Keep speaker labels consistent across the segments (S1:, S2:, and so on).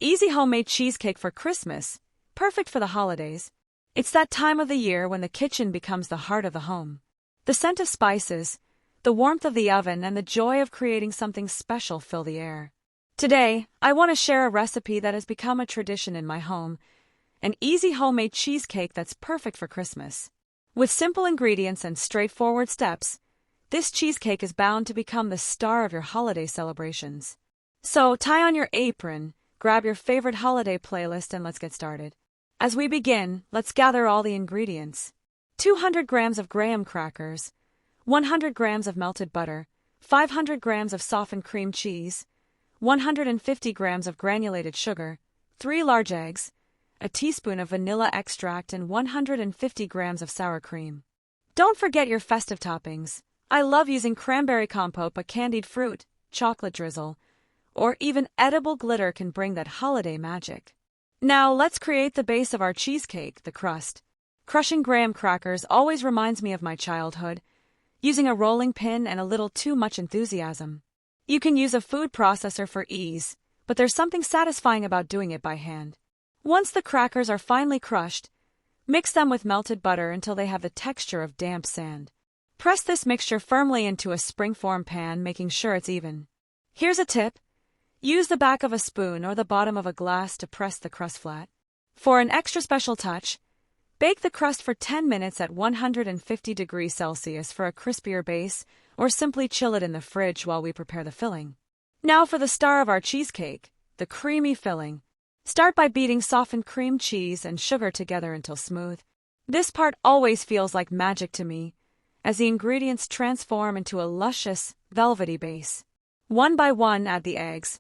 S1: easy homemade cheesecake for Christmas, perfect for the holidays. It's that time of the year when the kitchen becomes the heart of the home. The scent of spices, the warmth of the oven, and the joy of creating something special fill the air. Today, I want to share a recipe that has become a tradition in my home, an easy homemade cheesecake that's perfect for Christmas. With simple ingredients and straightforward steps, this cheesecake is bound to become the star of your holiday celebrations. So, tie on your apron, grab your favorite holiday playlist, and let's get started. As we begin, let's gather all the ingredients. 200 grams of graham crackers, 100 grams of melted butter, 500 grams of softened cream cheese, 150 grams of granulated sugar, 3 large eggs, a teaspoon of vanilla extract, and 150 grams of sour cream. Don't forget your festive toppings. I love using cranberry compote, but candied fruit, chocolate drizzle, or even edible glitter can bring that holiday magic. Now let's create the base of our cheesecake, the crust. Crushing graham crackers always reminds me of my childhood, using a rolling pin and a little too much enthusiasm. You can use a food processor for ease, but there's something satisfying about doing it by hand. Once the crackers are finely crushed, mix them with melted butter until they have the texture of damp sand. Press this mixture firmly into a springform pan, making sure it's even. Here's a tip. Use the back of a spoon or the bottom of a glass to press the crust flat. For an extra special touch, bake the crust for 10 minutes at 150 degrees Celsius for a crispier base, or simply chill it in the fridge while we prepare the filling. Now for the star of our cheesecake, the creamy filling. Start by beating softened cream cheese and sugar together until smooth. This part always feels like magic to me, as the ingredients transform into a luscious, velvety base. One by one, add the eggs,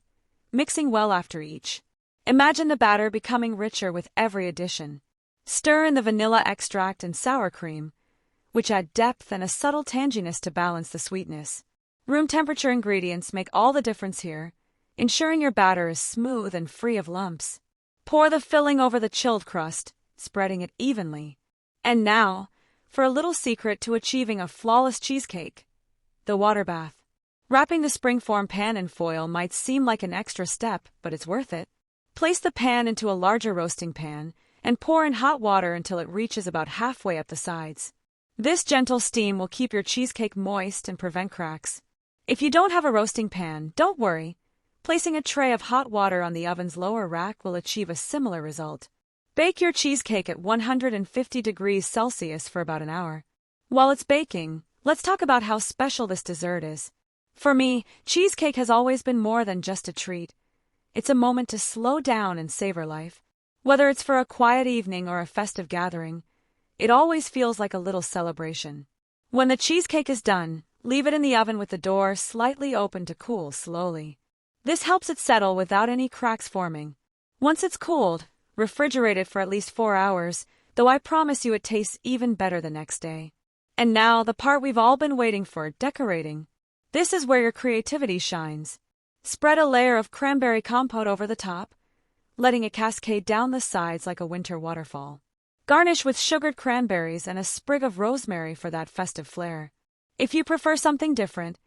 S1: mixing well after each. Imagine the batter becoming richer with every addition. Stir in the vanilla extract and sour cream, which add depth and a subtle tanginess to balance the sweetness. Room temperature ingredients make all the difference here, ensuring your batter is smooth and free of lumps. Pour the filling over the chilled crust, spreading it evenly. And now, for a little secret to achieving a flawless cheesecake: the water bath. Wrapping the springform pan in foil might seem like an extra step, but it's worth it. Place the pan into a larger roasting pan and pour in hot water until it reaches about halfway up the sides. This gentle steam will keep your cheesecake moist and prevent cracks. If you don't have a roasting pan, don't worry. Placing a tray of hot water on the oven's lower rack will achieve a similar result. Bake your cheesecake at 150 degrees Celsius for about an hour. While it's baking, let's talk about how special this dessert is. For me, cheesecake has always been more than just a treat. It's a moment to slow down and savor life. Whether it's for a quiet evening or a festive gathering, it always feels like a little celebration. When the cheesecake is done, leave it in the oven with the door slightly open to cool slowly. This helps it settle without any cracks forming. Once it's cooled, refrigerate it for at least 4 hours, though I promise you it tastes even better the next day. And now, the part we've all been waiting for: decorating. This is where your creativity shines. Spread a layer of cranberry compote over the top, letting it cascade down the sides like a winter waterfall. Garnish with sugared cranberries and a sprig of rosemary for that festive flair. If you prefer something different,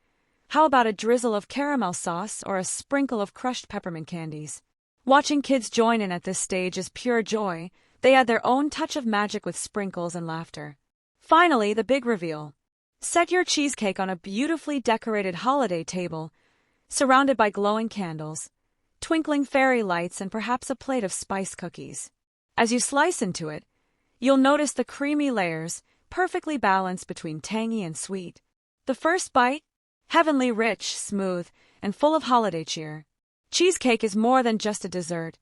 S1: how about a drizzle of caramel sauce or a sprinkle of crushed peppermint candies? Watching kids join in at this stage is pure joy. They add their own touch of magic with sprinkles and laughter. Finally, the big reveal. Set your cheesecake on a beautifully decorated holiday table, surrounded by glowing candles, twinkling fairy lights, and perhaps a plate of spice cookies. As you slice into it, you'll notice the creamy layers, perfectly balanced between tangy and sweet. The first bite? Heavenly rich, smooth, and full of holiday cheer. Cheesecake is more than just a dessert.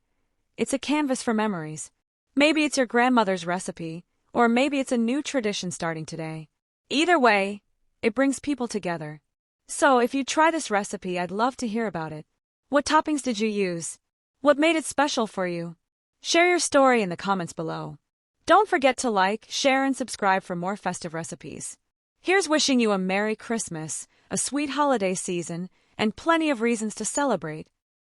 S1: It's a canvas for memories. Maybe it's your grandmother's recipe, or maybe it's a new tradition starting today. Either way, it brings people together. So if you try this recipe, I'd love to hear about it. What toppings did you use? What made it special for you? Share your story in the comments below. Don't forget to like, share, and subscribe for more festive recipes. Here's wishing you a Merry Christmas, a sweet holiday season, and plenty of reasons to celebrate.